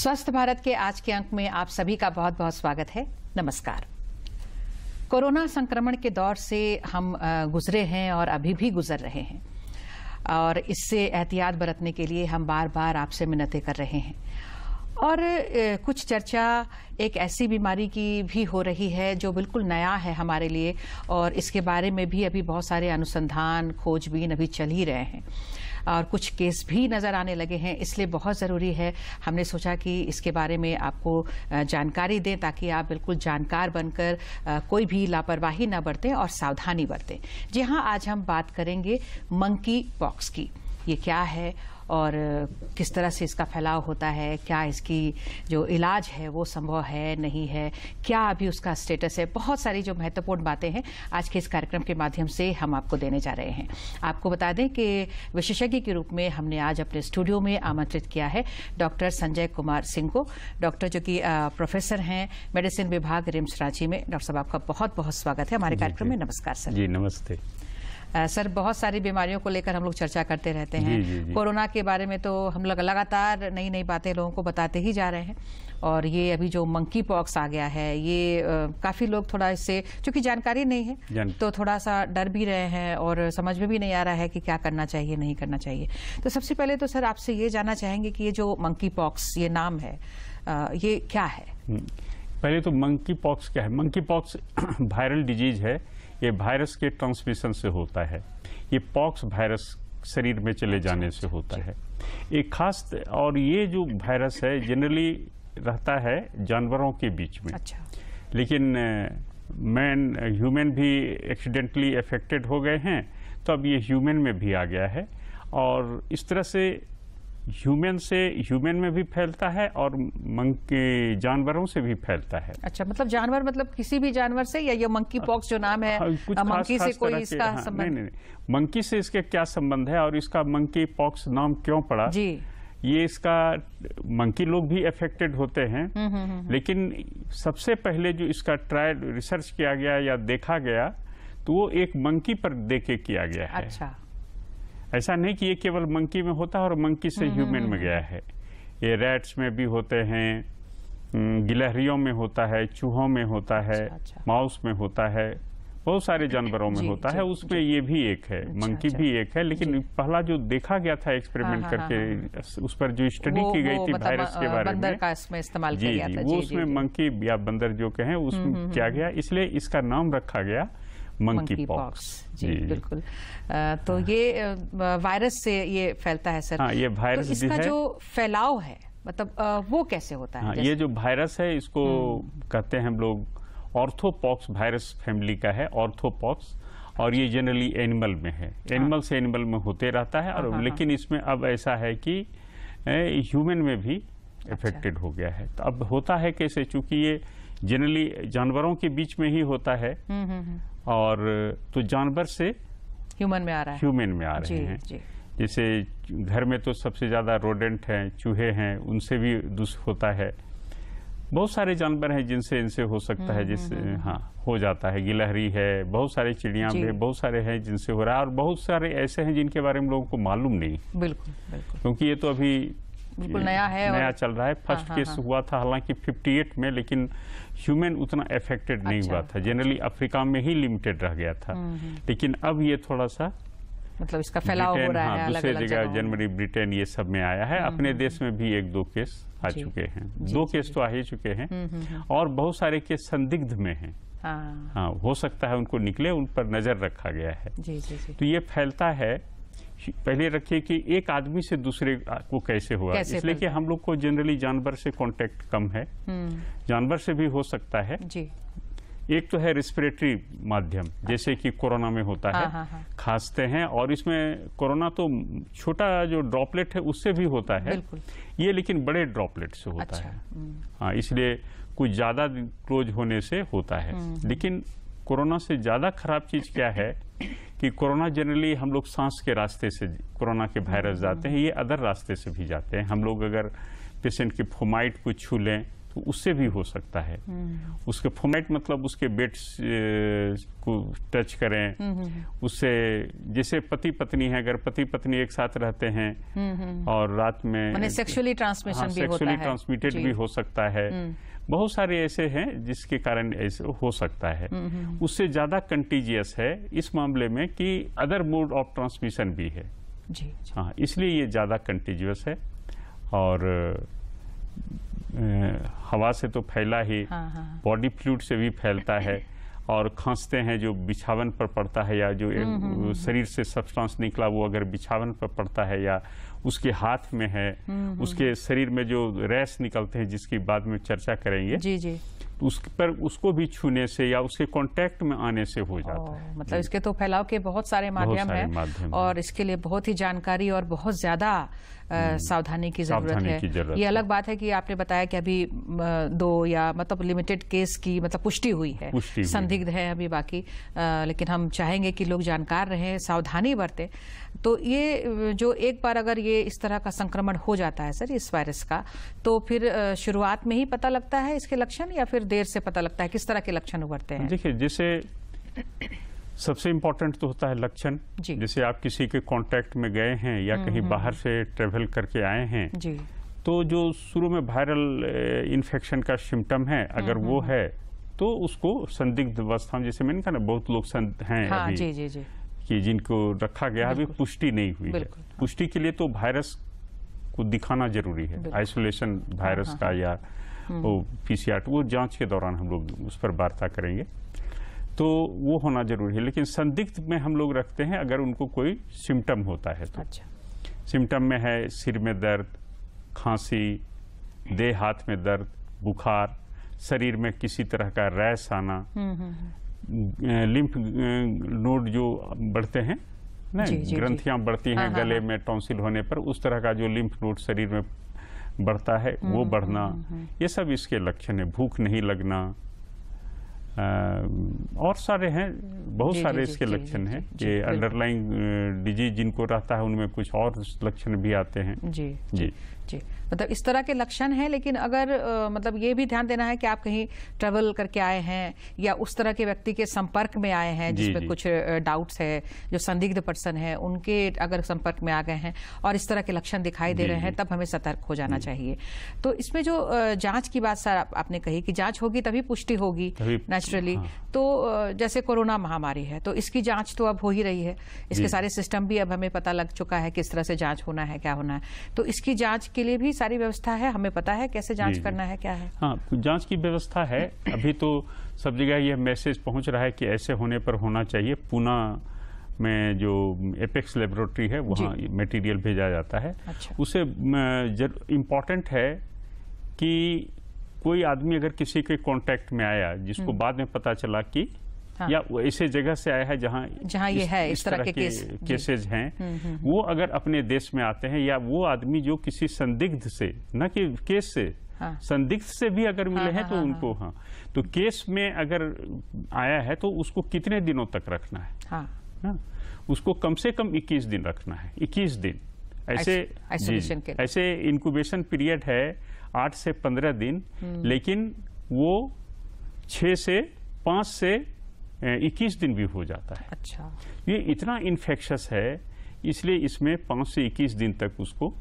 स्वस्थ भारत के आज के अंक में आप सभी का बहुत बहुत स्वागत है। नमस्कार। कोरोना संक्रमण के दौर से हम गुजरे हैं और अभी भी गुजर रहे हैं और इससे एहतियात बरतने के लिए हम बार बार आपसे मिन्नतें कर रहे हैं। और कुछ चर्चा एक ऐसी बीमारी की भी हो रही है जो बिल्कुल नया है हमारे लिए और इसके बारे में भी अभी बहुत सारे अनुसंधान खोजबीन अभी चल ही रहे हैं और कुछ केस भी नजर आने लगे हैं। इसलिए बहुत ज़रूरी है, हमने सोचा कि इसके बारे में आपको जानकारी दें ताकि आप बिल्कुल जानकार बनकर कोई भी लापरवाही न बरतें और सावधानी बरतें। जी हाँ, आज हम बात करेंगे मंकी पॉक्स की। ये क्या है और किस तरह से इसका फैलाव होता है, क्या इसकी जो इलाज है वो संभव है नहीं है, क्या अभी उसका स्टेटस है। बहुत सारी जो महत्वपूर्ण बातें हैं आज के इस कार्यक्रम के माध्यम से हम आपको देने जा रहे हैं। आपको बता दें कि विशेषज्ञ के रूप में हमने आज अपने स्टूडियो में आमंत्रित किया है डॉक्टर संजय कुमार सिंह को। डॉक्टर जो कि प्रोफेसर हैं मेडिसिन विभाग रिम्स रांची में। डॉक्टर साहब, आपका बहुत बहुत स्वागत है हमारे कार्यक्रम में। नमस्कार सर। जी नमस्ते। सर, बहुत सारी बीमारियों को लेकर हम लोग चर्चा करते रहते हैं। जी। कोरोना के बारे में तो हम लोग लगातार नई नई बातें लोगों को बताते ही जा रहे हैं और ये अभी जो मंकी पॉक्स आ गया है ये काफी लोग थोड़ा इससे, चूंकि जानकारी नहीं है तो थोड़ा सा डर भी रहे हैं और समझ में भी नहीं आ रहा है कि क्या करना चाहिए नहीं करना चाहिए। तो सबसे पहले तो सर आपसे ये जानना चाहेंगे कि ये जो मंकी पॉक्स ये नाम है ये क्या है? पहले तो मंकी पॉक्स क्या है? मंकी पॉक्स वायरल डिजीज है। ये वायरस के ट्रांसमिशन से होता है। ये पॉक्स वायरस शरीर में चले जाने से होता है। एक खास, और ये जो वायरस है जनरली रहता है जानवरों के बीच में। अच्छा। लेकिन ह्यूमन भी एक्सीडेंटली अफेक्टेड हो गए हैं, तो अब ये ह्यूमन में भी आ गया है और इस तरह से ह्यूमन से ह्यूमन में भी फैलता है और मंकी जानवरों से भी फैलता है। अच्छा, मतलब जानवर, मतलब किसी भी जानवर से, या ये मंकी पॉक्स जो नाम है मंकी से कोई इसका संबंध? नहीं, मंकी से इसके क्या संबंध है और इसका मंकी पॉक्स नाम क्यों पड़ा? जी, ये इसका मंकी लोग भी अफेक्टेड होते हैं, लेकिन सबसे पहले जो इसका ट्रायल रिसर्च किया गया या देखा गया तो वो एक मंकी पर देके किया गया है। अच्छा। ऐसा नहीं कि ये केवल मंकी में होता है और मंकी से ह्यूमन में गया है। ये रैट्स में भी होते हैं, गिलहरियों में होता है, चूहों में होता है, माउस में होता है, बहुत सारे जानवरों में होता है। उसमें ये भी एक है, मंकी भी एक है। लेकिन पहला जो देखा गया था एक्सपेरिमेंट करके, उस पर जो स्टडी की गई थी वायरस के बारे में, इस्तेमाल किया गया था, वो उसमें मंकी या बंदर जो कहें उसमें किया गया, इसलिए इसका नाम रखा गया मंकी पॉक्स। जी बिल्कुल। तो ये वायरस से ये फैलता है सर? हाँ, ये वायरस तो इसका जो फैलाव है मतलब वो कैसे होता है? हाँ, ये जो वायरस है इसको कहते हैं हम लोग ऑर्थोपॉक्स वायरस फैमिली का है, ऑर्थोपॉक्स। और ये जनरली एनिमल में है, एनिमल से एनिमल में होते रहता है। और लेकिन इसमें अब ऐसा है कि ह्यूमन में भी अफेक्टेड हो गया है। तो अब होता है कैसे? चूंकि ये जनरली जानवरों के बीच में ही होता है और तो जानवर से ह्यूमन में आ रहा है, ह्यूमन में आ रहे हैं। जैसे घर में तो सबसे ज्यादा रोडेंट हैं, चूहे हैं, उनसे भी होता है। बहुत सारे जानवर हैं जिनसे इनसे हो सकता है, जिससे हाँ हो जाता है। गिलहरी है, बहुत सारे चिड़िया भी, बहुत सारे हैं जिनसे हो रहा है और बहुत सारे ऐसे हैं जिनके बारे में लोगों को मालूम नहीं। बिल्कुल बिल्कुल, क्योंकि ये तो अभी बिल्कुल नया है, नया चल रहा है। फर्स्ट केस हुआ था हालांकि 58 में, लेकिन ह्यूमन उतना अफेक्टेड नहीं हुआ था। जनरली अफ्रीका में ही लिमिटेड रह गया था। लेकिन अब ये थोड़ा सा मतलब इसका फैलाव हो रहा है, दूसरे जगह जर्मनी, ब्रिटेन, ये सब में आया है। अपने देश में भी 1-2 केस आ चुके हैं, 2 केस तो आ ही चुके हैं और बहुत सारे केस संदिग्ध में हैं। हाँ, हो सकता है उनको निकले, उन पर नजर रखा गया है। तो ये फैलता है, पहले रखिए कि एक आदमी से दूसरे को कैसे हुआ, इसलिए कि हम लोग को जनरली जानवर से कांटेक्ट कम है, जानवर से भी हो सकता है जी। एक तो है रेस्पिरेटरी माध्यम, जैसे कि कोरोना में होता है, खांसते हैं और इसमें कोरोना तो छोटा जो ड्रॉपलेट है उससे भी होता है, ये लेकिन बड़े ड्रॉपलेट से होता है। हाँ, इसलिए कुछ ज्यादा क्लोज होने से होता है। लेकिन कोरोना से ज्यादा खराब चीज क्या है कि कोरोना जनरली हम लोग सांस के रास्ते से कोरोना के वायरस जाते हैं, ये अदर रास्ते से भी जाते हैं। हम लोग अगर पेशेंट के फोमाइट को छू लें तो उससे भी हो सकता है। उसके फॉर्मेट मतलब उसके बेड को टच करें, उससे जैसे पति पत्नी है, अगर पति पत्नी एक साथ रहते हैं और रात में सेक्सुअली ट्रांसमिशन भी होता है, सेक्सुअली ट्रांसमिटेड भी हो सकता है। बहुत सारे ऐसे हैं जिसके कारण ऐसे हो सकता है। उससे ज्यादा कंटीजियस है इस मामले में कि अदर मोड ऑफ ट्रांसमिशन भी है जी। हाँ, इसलिए ये ज्यादा कंटीजियस है और हवा से तो फैला ही, बॉडी फ्लूइड से भी फैलता है और खांसते हैं जो बिछावन पर पड़ता है या जो शरीर से सब्सटेंस निकला वो अगर बिछावन पर पड़ता है या उसके हाथ में है, उसके शरीर में जो रैश निकलते हैं जिसकी बाद में चर्चा करेंगे जी जी, उस पर उसको भी छूने से या उसके कांटेक्ट में आने से हो जाता है। मतलब इसके तो फैलाव के बहुत सारे माध्यम हैं और इसके लिए बहुत ही जानकारी और बहुत ज्यादा सावधानी की जरूरत है। ये अलग बात है कि आपने बताया कि अभी 2 या मतलब लिमिटेड केस की मतलब पुष्टि हुई है, संदिग्ध है अभी बाकी, लेकिन हम चाहेंगे कि लोग जानकार रहें, सावधानी बरतें। तो ये जो एक बार अगर ये इस तरह का संक्रमण हो जाता है सर इस वायरस का, तो फिर शुरुआत में ही पता लगता है इसके लक्षण या फिर देर से पता लगता है? किस तरह के लक्षण उभरते हैं? देखिए, जैसे सबसे इम्पोर्टेंट तो होता है लक्षण। जैसे आप किसी के कांटेक्ट में गए हैं या कहीं बाहर से ट्रेवल करके आए हैं जी, तो जो शुरू में वायरल इन्फेक्शन का सिम्टम है अगर वो है तो उसको संदिग्ध अवस्था में, जैसे मैंने कहा ना बहुत लोग हैं अभी जी जी जी, कि जिनको रखा गया अभी पुष्टि नहीं हुई है। पुष्टि के लिए तो वायरस को दिखाना जरूरी है, आइसोलेशन वायरस का या वो PCR, वो जांच के दौरान हम लोग उस पर वार्ता करेंगे, तो वो होना जरूरी है। लेकिन संदिग्ध में हम लोग रखते हैं अगर उनको कोई सिम्टम होता है तो। अच्छा। सिम्टम में है सिर में दर्द, खांसी, देह हाथ में दर्द, बुखार, शरीर में किसी तरह का रैश आना, लिम्फ नोड जो बढ़ते हैं ना, ग्रंथियां बढ़ती हैं गले में टॉन्सिल होने पर, उस तरह का जो लिम्फ नोड शरीर में बढ़ता है वो बढ़ना, ये सब इसके लक्षण है। भूख नहीं लगना और सारे हैं, बहुत सारे इसके लक्षण हैं कि अंडरलाइंग डिजीज जिनको रहता है उनमें कुछ और लक्षण भी आते हैं। जी जी जी, मतलब इस तरह के लक्षण हैं। लेकिन अगर मतलब ये भी ध्यान देना है कि आप कहीं ट्रेवल करके आए हैं या उस तरह के व्यक्ति के संपर्क में आए हैं जिसमें कुछ डाउट्स है, जो संदिग्ध पर्सन है उनके अगर संपर्क में आ गए हैं और इस तरह के लक्षण दिखाई दे रहे हैं, तब हमें सतर्क हो जाना चाहिए। तो इसमें जो जांच की बात सर आपने कही कि जांच होगी तभी पुष्टि होगी नेचुरली। तो जैसे कोरोना महामारी है तो इसकी जांच तो अब हो ही रही है, इसके सारे सिस्टम भी अब हमें पता लग चुका है किस तरह से जांच होना है, क्या होना है। तो इसकी जांच के लिए भी सारी व्यवस्था है, हमें पता है कैसे जांच करना है, क्या है? हाँ, जांच की व्यवस्था है। अभी तो सब जगह यह मैसेज पहुंच रहा है कि ऐसे होने पर होना चाहिए। पुणे में जो एपेक्स लेबोरेटरी है वहाँ मटेरियल भेजा जाता है। अच्छा। उसे इम्पोर्टेंट है कि कोई आदमी अगर किसी के कांटेक्ट में आया जिसको बाद में पता चला कि या ऐसे जगह से आया है जहाँ ये है इस तरह के केसेज हैं, वो अगर अपने देश में आते हैं या वो आदमी जो किसी संदिग्ध से, न कि केस से, संदिग्ध से भी अगर मिले हैं तो उनको तो केस में अगर आया है तो उसको कितने दिनों तक रखना है? उसको कम से कम 21 दिन रखना है। 21 दिन ऐसे इंक्यूबेशन पीरियड है 8 से 15 दिन, लेकिन वो 5 से 21 दिन भी हो जाता है। अच्छा। ये इतना इन्फेक्शस है, इसलिए इसमें 5 से 21 दिन तक उसको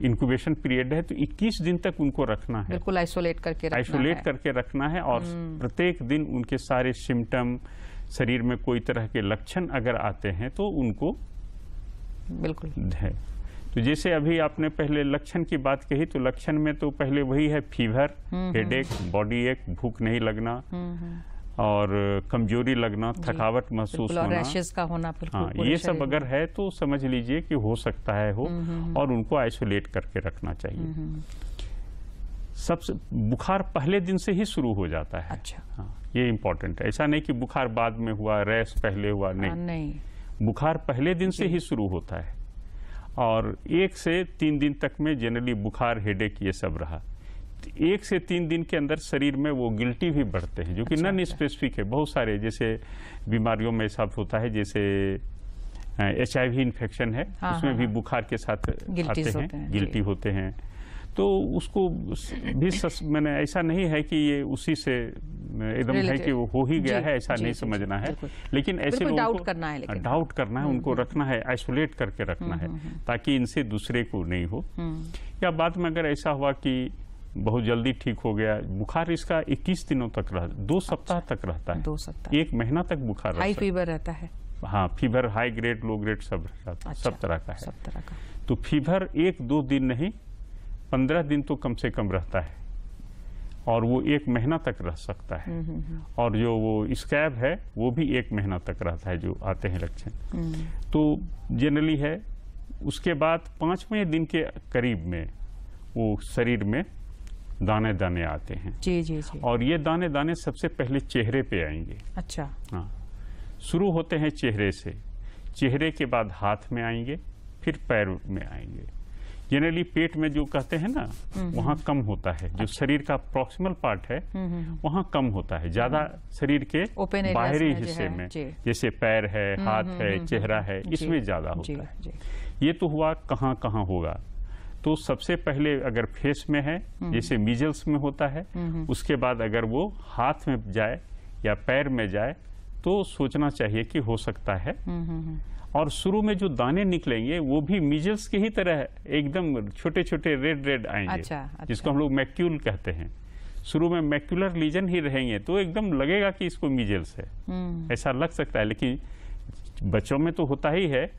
इंक्यूबेशन पीरियड है, तो 21 दिन तक उनको रखना है, बिल्कुल आइसोलेट करके रखना है। और प्रत्येक दिन उनके सारे सिम्टम, शरीर में कोई तरह के लक्षण अगर आते हैं तो उनको बिल्कुल है। तो जैसे अभी आपने पहले लक्षण की बात कही, तो लक्षण में तो पहले वही है, फीवर, हेडेक, बॉडी एक, भूख नहीं लगना और कमजोरी लगना, थकावट महसूस होना, रैशेस का होना। हाँ, ये सब अगर है तो समझ लीजिए कि हो सकता है हो, और उनको आइसोलेट करके रखना चाहिए। सबसे बुखार पहले दिन से ही शुरू हो जाता है। अच्छा। हाँ, ये इम्पोर्टेंट है। ऐसा नहीं कि बुखार बाद में हुआ, रैश पहले हुआ, नहीं, बुखार पहले दिन से ही शुरू होता है और 1 से 3 दिन तक में जनरली बुखार, हेडेक ये सब रहा। 1 से 3 दिन के अंदर शरीर में वो गिल्टी भी बढ़ते हैं, जो कि नॉन स्पेसिफिक है। बहुत सारे जैसे बीमारियों में ऐसा होता है, जैसे HIV इन्फेक्शन है, उसमें भी बुखार के साथ आते हैं, गिल्टी होते हैं। तो उसको भी मैंने ऐसा नहीं है कि ये उसी से एकदम है कि वो हो ही गया है, ऐसा नहीं समझना है। लेकिन ऐसे लोगों डाउट को करना है, डाउट करना है, उनको रखना है, आइसोलेट करके रखना है ताकि इनसे दूसरे को नहीं हो। या बाद में अगर ऐसा हुआ कि बहुत जल्दी ठीक हो गया, बुखार इसका 21 दिनों तक रहता, 2 सप्ताह तक रहता है, 2 सप्ताह, 1 महीना तक बुखार, हाई फीवर रहता है। हाँ, fever high grade low grade सब रहता है, सब तरह का है। सब तरह का। तो फीवर 1-2 दिन नहीं 15 दिन तो कम से कम रहता है, और वो 1 महीना तक रह सकता है। और जो वो स्कैब है वो भी 1 महीना तक रहता है, जो आते हैं लक्षण। तो जनरली है, उसके बाद 5वें दिन के करीब में वो शरीर में दाने दाने आते हैं। जी जी जी। और ये दाने दाने सबसे पहले चेहरे पे आएंगे। अच्छा। हाँ, शुरू होते हैं चेहरे से, चेहरे के बाद हाथ में आएंगे, फिर पैर में आएंगे। जनरली पेट में जो कहते हैं ना, वहाँ कम होता है। जो शरीर का प्रॉक्सिमल पार्ट है वहाँ कम होता है, ज्यादा शरीर के बाहरी हिस्से में, जैसे पैर है, हाथ है, चेहरा है, इसमें ज्यादा होता है। ये तो हुआ कहाँ कहाँ होगा। तो सबसे पहले अगर फेस में है, जैसे मीजल्स में होता है, उसके बाद अगर वो हाथ में जाए या पैर में जाए तो सोचना चाहिए कि हो सकता है। और शुरू में जो दाने निकलेंगे वो भी मीजल्स की ही तरह एकदम छोटे छोटे रेड रेड आएंगे। अच्छा। जिसको हम लोग मैक्यूल कहते हैं। शुरू में मैक्यूलर लीजन ही रहेंगे तो एकदम लगेगा कि इसको मीजल्स है, ऐसा लग सकता है। लेकिन बच्चों में तो होता ही है,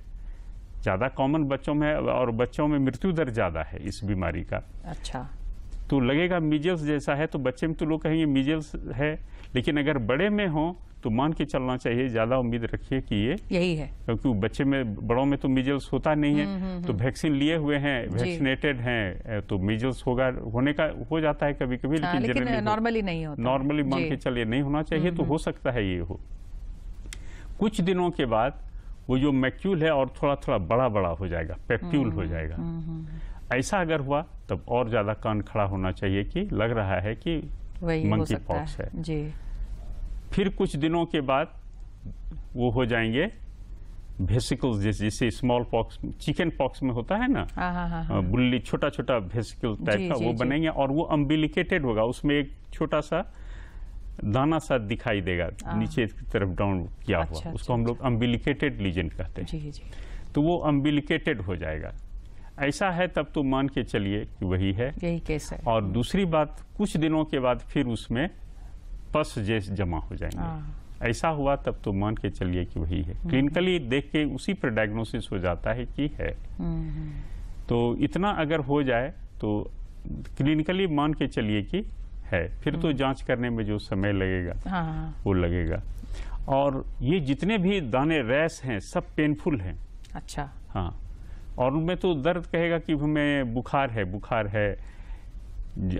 ज्यादा कॉमन बच्चों में, और बच्चों में मृत्यु दर ज्यादा है इस बीमारी का। अच्छा। तो लगेगा मीजल्स जैसा है, तो बच्चे में तो लोग कहेंगे मीजल्स है, लेकिन अगर बड़े में हो तो मान के चलना चाहिए, ज्यादा उम्मीद रखिए कि ये यही है, क्योंकि बच्चे में, बड़ों में तो मीजल्स होता नहीं है। तो वैक्सीन लिए हुए हैं, वैक्सीनेटेड हैं, तो मीजल्स होगा, होने का हो जाता है कभी कभी। हाँ, लेकिन नॉर्मली नहीं होता, नॉर्मली मान के चलिए नहीं होना चाहिए। तो हो सकता है ये हो। कुछ दिनों के बाद वो जो मैक्यूल है और थोड़ा थोड़ा बड़ा बड़ा हो जाएगा, पेप्यूल हो जाएगा। ऐसा अगर हुआ तब और ज्यादा कान खड़ा होना चाहिए कि लग रहा है कि मंकी पॉक्स है जी। फिर कुछ दिनों के बाद वो हो जाएंगे वेसिकल्स, जैसे स्मॉल पॉक्स, चिकन पॉक्स में होता है ना, बुल्ली, छोटा छोटा वेसिकल टाइप का वो बनेंगे, और वो अम्बिलिकेटेड होगा, उसमें एक छोटा सा दाना सा दिखाई देगा नीचे की तरफ डाउन किया हुआ। उसको हम लोग अम्बिलिकेटेड लीजन कहते हैं। जी। तो वो अम्बिलिकेटेड हो जाएगा। ऐसा है तब तो मान के चलिए कि वही है, यही केस है। और दूसरी बात, कुछ दिनों के बाद फिर उसमें पस जैसे जमा हो जाएंगे। ऐसा हुआ तब तो मान के चलिए कि वही है। क्लिनिकली देख के उसी पर डायग्नोसिस हो जाता है कि है। तो इतना अगर हो जाए तो क्लिनिकली मान के चलिए कि है। फिर तो जांच करने में जो समय लगेगा वो लगेगा। और ये जितने भी दाने रैश हैं सब पेनफुल हैं। अच्छा। हाँ, और उनमें तो दर्द कहेगा कि हमें बुखार है,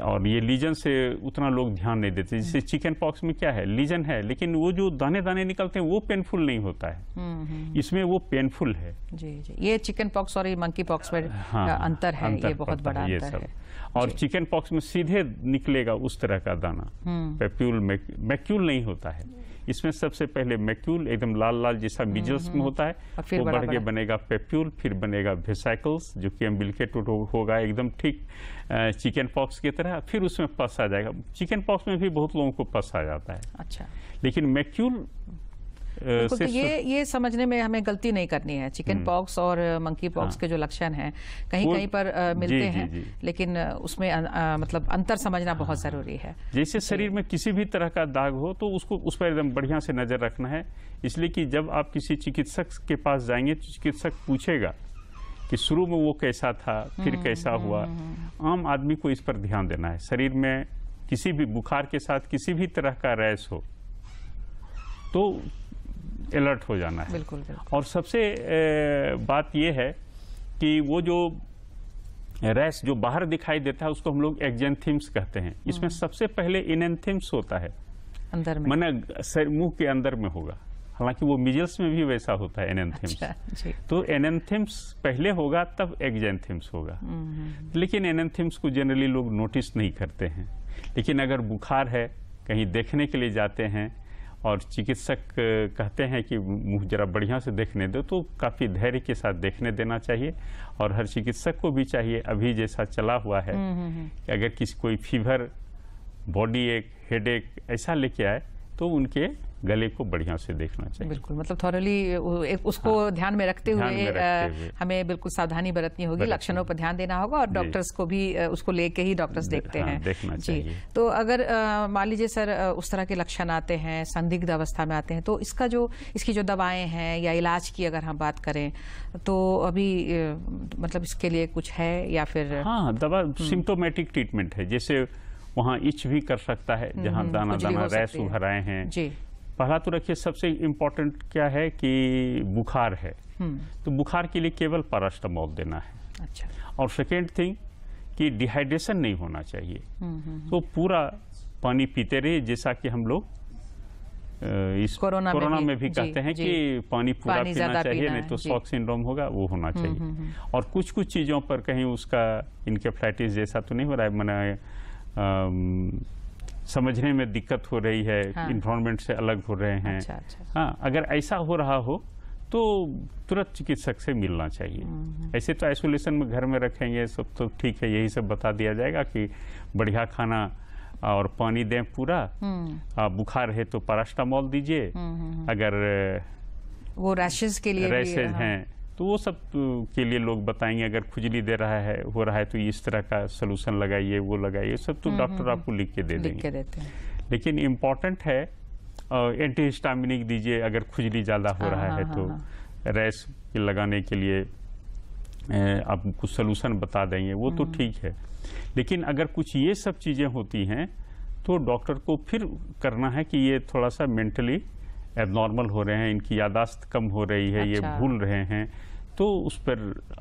और ये लीजन से उतना लोग ध्यान नहीं देते। जैसे चिकन पॉक्स में क्या है, लीजन है, लेकिन वो जो दाने दाने निकलते हैं वो पेनफुल नहीं होता है। इसमें वो पेनफुल है। जी जी। ये चिकन पॉक्स और ये मंकी पॉक्स में अंतर है, ये बहुत बड़ा अंतर है। और चिकन पॉक्स में सीधे निकलेगा उस तरह का दाना, पेप्यूल, मैक्यूल नहीं होता है। इसमें सबसे पहले मैक्यूल एकदम लाल लाल जैसा मीजल्स में होता है, वो बढ़ के बनेगा पेप्यूल, फिर बनेगा वेसिकल्स जो कि अम्बिलिकेटेड होगा एकदम ठीक चिकन पॉक्स की तरह। फिर उसमें पस आ जाएगा। चिकन पॉक्स में भी बहुत लोगों को पस आ जाता है। अच्छा। लेकिन मैक्यूल तो ये समझने में हमें गलती नहीं करनी है। चिकन पॉक्स और मंकी पॉक्स के जो लक्षण हैं कहीं कहीं पर मिलते हैं, लेकिन उसमें मतलब अंतर समझना बहुत जरूरी है। जैसे शरीर में किसी भी तरह का दाग हो तो उसको उस पर एकदम बढ़िया से नजर रखना है। इसलिए कि जब आप किसी चिकित्सक के पास जाएंगे तो चिकित्सक पूछेगा कि शुरू में वो कैसा था, फिर कैसा हुआ। आम आदमी को इस पर ध्यान देना है। शरीर में किसी भी बुखार के साथ किसी भी तरह का रैश हो तो अलर्ट हो जाना है। बिल्कुल, बिल्कुल। और सबसे बात यह है कि वो जो रैश जो बाहर दिखाई देता है उसको हम लोग एक्जेंथिम्स कहते हैं। इसमें सबसे पहले इनेंथिम्स होता है, अंदर में, माने मुंह के अंदर में होगा। हालांकि वो मिजल्स में भी वैसा होता है एनेंथिम्स। अच्छा, तो एनेंथिम्स पहले होगा तब एक्जेंथिम्स होगा। लेकिन एनेंथिम्स को जनरली लोग नोटिस नहीं करते हैं। लेकिन अगर बुखार है, कहीं देखने के लिए जाते हैं और चिकित्सक कहते हैं कि मुंह जरा बढ़िया से देखने दो, तो काफ़ी धैर्य के साथ देखने देना चाहिए। और हर चिकित्सक को भी चाहिए, अभी जैसा चला हुआ है कि अगर किसी कोई फीवर, बॉडी एक, हेड एक ऐसा लेके आए तो उनके गले को बढ़िया से देखना चाहिए। बिल्कुल, मतलब थॉरली उसको ध्यान में रखते हुए हमें बिल्कुल सावधानी बरतनी होगी, लक्षणों पर ध्यान देना होगा और डॉक्टर्स को भी उसको लेके ही डॉक्टर्स देखते हैं। देखना चाहिए। तो अगर मान लीजिए सर उस तरह के लक्षण आते हैं, संदिग्ध अवस्था में आते हैं, तो इसकी जो दवाएं हैं या इलाज की अगर हम बात करें तो अभी मतलब इसके लिए कुछ है या फिर? हाँ, दवा सिम्टोमेटिक ट्रीटमेंट है। जैसे वहाँ इच भी कर सकता है, जहाँ दाना दाना रैश उभर आए हैं जी। पहला तो रखिए, सबसे इम्पोर्टेंट क्या है कि बुखार है तो बुखार के लिए केवल पैरास्टामोल देना है। अच्छा। और सेकेंड थिंग कि डिहाइड्रेशन नहीं होना चाहिए, तो पूरा पानी पीते रहिए, जैसा कि हम लोग इस कोरोना में भी कहते हैं कि पानी पूरा पीना चाहिए, नहीं तो शॉक सिंड्रोम होगा, वो होना चाहिए। और कुछ कुछ चीज़ों पर कहीं उसका इनकेफ्लाइटिस जैसा तो नहीं हो रहा है, मैंने समझने में दिक्कत हो रही है, इन्वायरमेंट से अलग हो रहे हैं। अच्छा, अच्छा। हाँ, अगर ऐसा हो रहा हो तो तुरंत चिकित्सक से मिलना चाहिए। ऐसे तो आइसोलेशन में घर में रखेंगे सब तो ठीक है, यही सब बता दिया जाएगा कि बढ़िया खाना और पानी दें पूरा। बुखार है तो पैरास्टामोल दीजिए। अगर वो रैशेज के लिए हैं तो वो सब के लिए लोग बताएंगे। अगर खुजली दे रहा है, हो रहा है तो इस तरह का सोल्यूशन लगाइए, वो लगाइए, सब तो डॉक्टर आपको लिख के दे देंगे। लेकिन इम्पॉर्टेंट है एंटीहिस्टामिनिक दीजिए अगर खुजली ज़्यादा हो रहा है तो। रैश लगाने के लिए आप कुछ सोल्यूशन बता देंगे, वो तो ठीक है। लेकिन अगर कुछ ये सब चीज़ें होती हैं तो डॉक्टर को फिर करना है कि ये थोड़ा सा मेंटली एबनॉर्मल हो रहे हैं, इनकी यादाश्त कम हो रही है। अच्छा। ये भूल रहे हैं, तो उस पर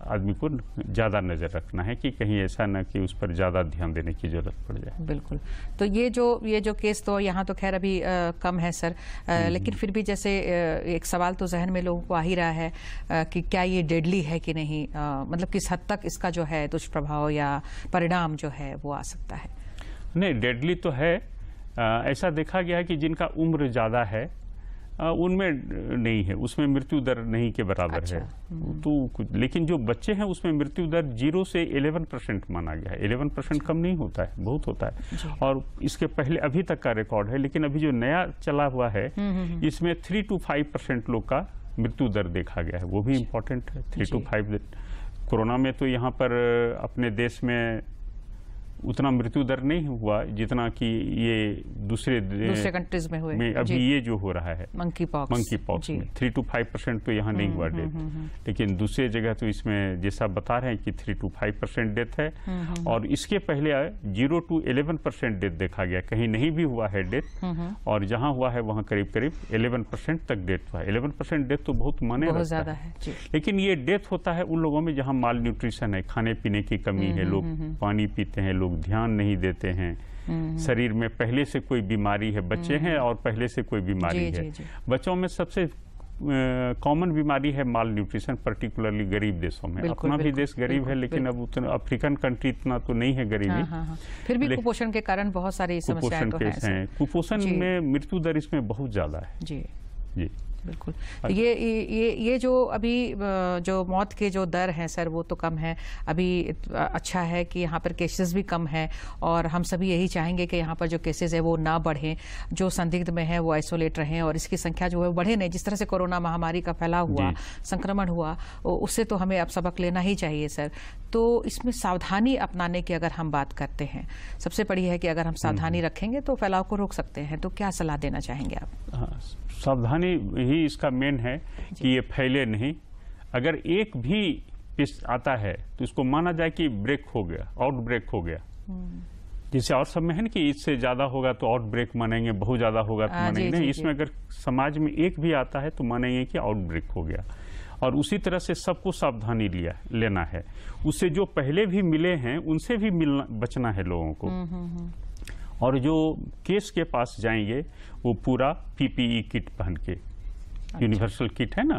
आदमी को ज़्यादा नज़र रखना है कि कहीं ऐसा ना कि उस पर ज़्यादा ध्यान देने की जरूरत पड़ जाए। बिल्कुल। तो ये जो केस तो यहाँ तो खैर अभी कम है सर, लेकिन फिर भी जैसे एक सवाल तो जहन में लोगों को आ ही रहा है कि क्या ये डेडली है कि नहीं, मतलब किस हद तक इसका जो है दुष्प्रभाव या परिणाम जो है वो आ सकता है? नहीं, डेडली तो है। ऐसा देखा गया है कि जिनका उम्र ज़्यादा है उनमें नहीं है, उसमें मृत्यु दर नहीं के बराबर। अच्छा। है तो लेकिन जो बच्चे हैं उसमें मृत्यु दर 0 से 11% माना गया है। 11% कम नहीं होता है, बहुत होता है। और इसके पहले अभी तक का रिकॉर्ड है, लेकिन अभी जो नया चला हुआ है इसमें 3 to 5% लोग का मृत्यु दर देखा गया है, वो भी इम्पोर्टेंट है। 3 to 5। कोरोना में तो यहाँ पर अपने देश में उतना मृत्यु दर नहीं हुआ जितना कि ये दूसरे कंट्रीज में हुए अभी ये जो हो रहा है मंकी पॉक्स में 3 to 5% तो यहाँ नहीं हुआ डेथ। लेकिन दूसरे जगह तो इसमें जैसा बता रहे हैं कि 3 to 5% डेथ है। और इसके पहले 0 to 11% डेथ देखा गया, कहीं नहीं भी हुआ है डेथ, और जहाँ हुआ है वहाँ करीब करीब 11% तक डेथ हुआ है। 11% डेथ तो बहुत माने ज्यादा है। लेकिन ये डेथ होता है उन लोगों में जहाँ माल न्यूट्रिशन है, खाने पीने की कमी है, लोग पानी पीते हैं, लोग ध्यान नहीं देते हैं, शरीर में पहले से कोई बीमारी है, बच्चे हैं और पहले से कोई बीमारी है। बच्चों में सबसे कॉमन बीमारी है माल न्यूट्रिशन, पर्टिकुलरली गरीब देशों में। अपना भी देश गरीब है, लेकिन अब उतना अफ्रीकन कंट्री इतना तो नहीं है गरीबी। फिर भी कुपोषण के कारण बहुत सारी समस्याएं तो हैं। कुपोषण में मृत्यु दर इसमें बहुत ज्यादा है। जी जी बिल्कुल। ये जो अभी जो मौत के जो दर हैं सर वो तो कम है अभी। अच्छा है कि यहाँ पर केसेस भी कम है, और हम सभी यही चाहेंगे कि यहाँ पर जो केसेस है वो ना बढ़ें, जो संदिग्ध में है वो आइसोलेट रहें और इसकी संख्या जो है बढ़े नहीं। जिस तरह से कोरोना महामारी का फैलाव हुआ, संक्रमण हुआ, उससे तो हमें अब सबक लेना ही चाहिए सर। तो इसमें सावधानी अपनाने की अगर हम बात करते हैं, सबसे बड़ी है कि अगर हम सावधानी रखेंगे तो फैलाव को रोक सकते हैं। तो क्या सलाह देना चाहेंगे आप? सावधानी ही इसका मेन है कि ये फैले नहीं। अगर एक भी पीस आता है तो इसको माना जाए कि ब्रेक हो गया, आउट ब्रेक हो गया। जैसे और सब में है ना कि इससे ज्यादा होगा तो आउट ब्रेक मानेंगे, बहुत ज्यादा होगा तो मानेंगे नहीं। इसमें अगर समाज में एक भी आता है तो मानेंगे कि आउट ब्रेक हो गया। और उसी तरह से सबको सावधानी लेना है। उससे जो पहले भी मिले हैं उनसे भी बचना है लोगों को। और जो केस के पास जाएंगे वो पूरा पीपीई किट पहन के, यूनिवर्सल किट है ना,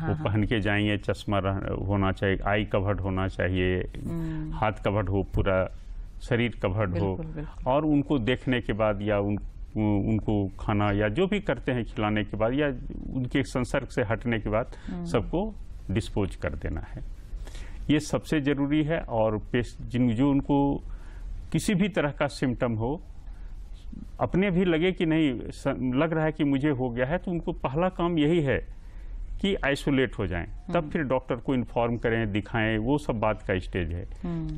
वो पहन के जाएंगे। चश्मा होना चाहिए, आई कवर्ड होना चाहिए, हाथ कवर्ड हो, पूरा शरीर कवर्ड हो। और उनको देखने के बाद या उनको खाना या जो भी करते हैं खिलाने के बाद या उनके संसर्ग से हटने के बाद सबको डिस्पोज कर देना है। ये सबसे जरूरी है। और जो उनको किसी भी तरह का सिम्टम हो, अपने भी लगे कि नहीं लग रहा है कि मुझे हो गया है, तो उनको पहला काम यही है कि आइसोलेट हो जाएं, तब फिर डॉक्टर को इन्फॉर्म करें, दिखाएं, वो सब बात का स्टेज है।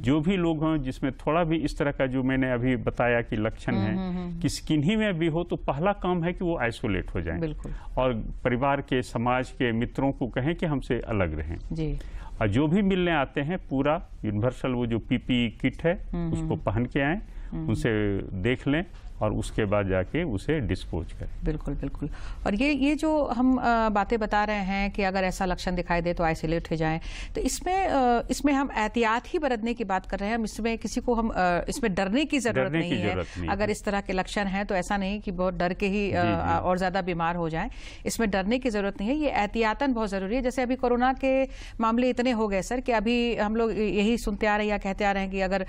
जो भी लोग हों जिसमें थोड़ा भी इस तरह का जो मैंने अभी बताया कि लक्षण है कि किन्हीं में भी हो, तो पहला काम है कि वो आइसोलेट हो जाएं और परिवार के, समाज के मित्रों को कहें कि हमसे अलग रहें जी। और जो भी मिलने आते हैं पूरा यूनिवर्सल वो जो पीपीई किट है उसको पहन के आएं, उनसे देख लें और उसके बाद जाके उसे डिस्पोज करें। बिल्कुल बिल्कुल। और ये जो हम बातें बता रहे हैं कि अगर ऐसा लक्षण दिखाई दे तो आइसोलेट हो जाएं, तो इसमें हम एहतियात ही बरतने की बात कर रहे हैं। हम इसमें किसी को हम इसमें डरने की जरूरत नहीं है। अगर इस तरह के लक्षण हैं तो ऐसा नहीं कि बहुत डर के ही और ज्यादा बीमार हो जाएं, इसमें डरने की जरूरत नहीं है। ये एहतियातन बहुत जरूरी है। जैसे अभी कोरोना के मामले इतने हो गए सर कि अभी हम लोग यही सुनते आ रहे हैं या कहते आ रहे हैं कि अगर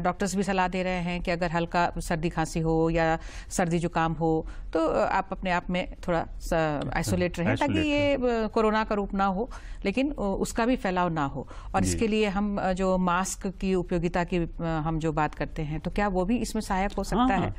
डॉक्टर्स भी सलाह दे रहे हैं कि अगर हल्का सर्दी खांसी हो या सर्दी जुकाम हो तो आप अपने आप में थोड़ा आइसोलेट रहें, ताकि ये कोरोना का रूप ना हो लेकिन उसका भी फैलाव ना हो। और इसके लिए हम जो मास्क की उपयोगिता की हम जो बात करते हैं, तो क्या वो भी इसमें सहायक हो सकता है?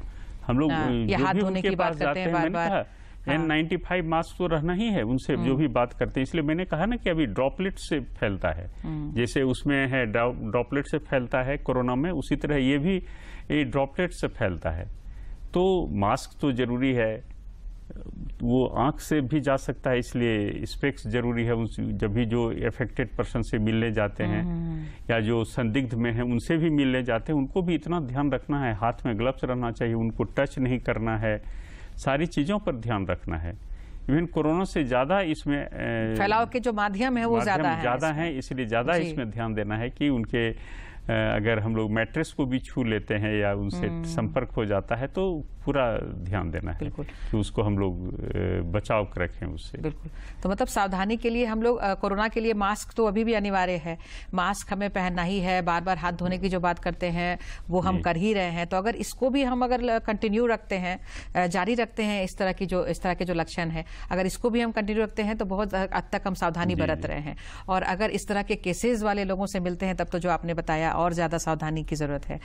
हम लोग ये हाथ धोने की बात करते हैं बार बार, N95 मास्क तो रहना ही है, उनसे जो भी बात करते हैं। इसलिए मैंने कहा ना कि अभी ड्रॉपलेट से फैलता है, जैसे उसमें है ड्रॉपलेट से फैलता है कोरोना में, उसी तरह ये भी ड्रॉपलेट से फैलता है। तो मास्क तो जरूरी है, वो आंख से भी जा सकता है, इसलिए स्पेक्स जरूरी है। जब भी जो अफेक्टेड पर्सन से मिलने जाते हैं या जो संदिग्ध में हैं उनसे भी मिलने जाते हैं, उनको भी इतना ध्यान रखना है, हाथ में ग्लव्स रहना चाहिए, उनको टच नहीं करना है, सारी चीजों पर ध्यान रखना है। इवन कोरोना से ज्यादा इसमें फैलाव के जो माध्यम है वो ज्यादा है, इसलिए ज्यादा इसमें ध्यान देना है कि उनके अगर हम लोग मैट्रेस को भी छू लेते हैं या उनसे संपर्क हो जाता है तो पूरा ध्यान देना है कि उसको हम लोग बचाव रखें उससे। बिल्कुल। तो मतलब सावधानी के लिए हम लोग कोरोना के लिए मास्क तो अभी भी अनिवार्य है, मास्क हमें पहनना ही है। बार बार हाथ धोने की जो बात करते हैं वो हम कर ही रहे हैं। तो अगर इसको भी हम अगर कंटिन्यू रखते हैं, जारी रखते हैं, इस तरह के जो लक्षण है, अगर इसको भी हम कंटिन्यू रखते हैं तो बहुत हद तक हम सावधानी बरत रहे हैं। और अगर इस तरह के केसेस वाले लोगों से मिलते हैं तब तो जो आपने बताया और ज्यादा सावधानी की जरूरत है,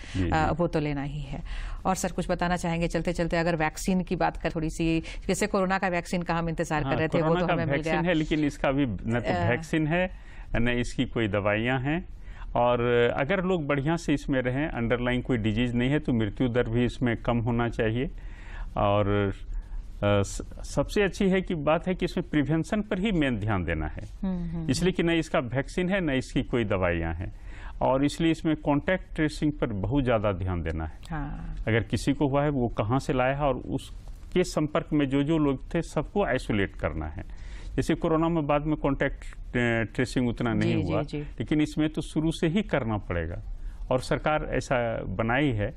वो तो लेना ही है। और सर कुछ बताना चाहेंगे चलते चलते, अगर वैक्सीन की बात कर थोड़ी सी, जैसे कोरोना का वैक्सीन का हम इंतजार कर रहे थे, वो तो हमें मिल गया है, लेकिन इसका भी न तो वैक्सीन है न इसकी कोई दवाइयां हैं। और अगर लोग बढ़िया से इसमें रहें, अंडरलाइन कोई डिजीज नहीं है, तो मृत्यु दर भी इसमें कम होना चाहिए। और सबसे अच्छी है कि बात है कि इसमें प्रिवेंशन पर ही मेन ध्यान देना है, इसलिए कि न इसका वैक्सीन है न इसकी कोई दवाइयां हैं। और इसलिए इसमें कॉन्टैक्ट ट्रेसिंग पर बहुत ज्यादा ध्यान देना है। अगर किसी को हुआ है वो कहाँ से लाया है और उसके संपर्क में जो लोग थे सबको आइसोलेट करना है। जैसे कोरोना में बाद में कॉन्टैक्ट ट्रेसिंग उतना नहीं हुआ, लेकिन इसमें तो शुरू से ही करना पड़ेगा। और सरकार ऐसा बनाई है,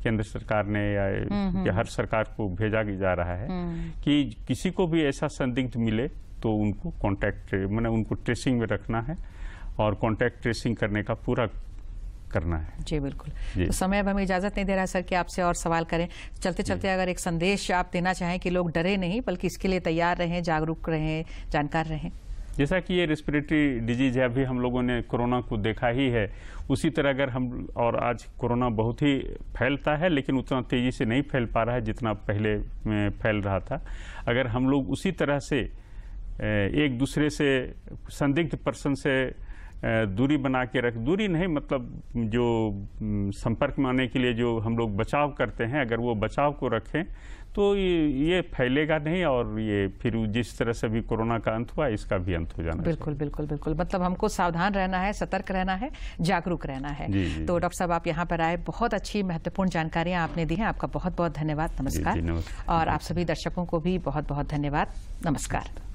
केंद्र सरकार ने या हर सरकार को भेजा जा रहा है कि किसी को भी ऐसा संदिग्ध मिले तो उनको कॉन्टैक्ट माने उनको ट्रेसिंग में रखना है और कॉन्टैक्ट ट्रेसिंग करने का पूरा करना है। जी बिल्कुल। तो समय अब हमें इजाजत नहीं दे रहा है सर कि आपसे और सवाल करें। चलते चलते अगर एक संदेश आप देना चाहें कि लोग डरे नहीं बल्कि इसके लिए तैयार रहें, जागरूक रहें, जानकार रहें। जैसा कि ये रेस्पिरेटरी डिजीज है, अभी हम लोगों ने कोरोना को देखा ही है, उसी तरह अगर हम, और आज कोरोना बहुत ही फैलता है लेकिन उतना तेजी से नहीं फैल पा रहा है जितना पहले में फैल रहा था। अगर हम लोग उसी तरह से एक दूसरे से, संदिग्ध पर्सन से दूरी बना के दूरी नहीं मतलब जो संपर्क में आने के लिए जो हम लोग बचाव करते हैं, अगर वो बचाव को रखें तो ये फैलेगा नहीं और ये फिर जिस तरह से भी कोरोना का अंत हुआ इसका भी अंत हो जाना। बिल्कुल बिल्कुल बिल्कुल। मतलब हमको सावधान रहना है, सतर्क रहना है, जागरूक रहना है। तो डॉक्टर साहब आप यहाँ पर आए, बहुत अच्छी महत्वपूर्ण जानकारियां आपने दी हैं, आपका बहुत बहुत धन्यवाद। नमस्कार। और आप सभी दर्शकों को भी बहुत बहुत धन्यवाद। नमस्कार।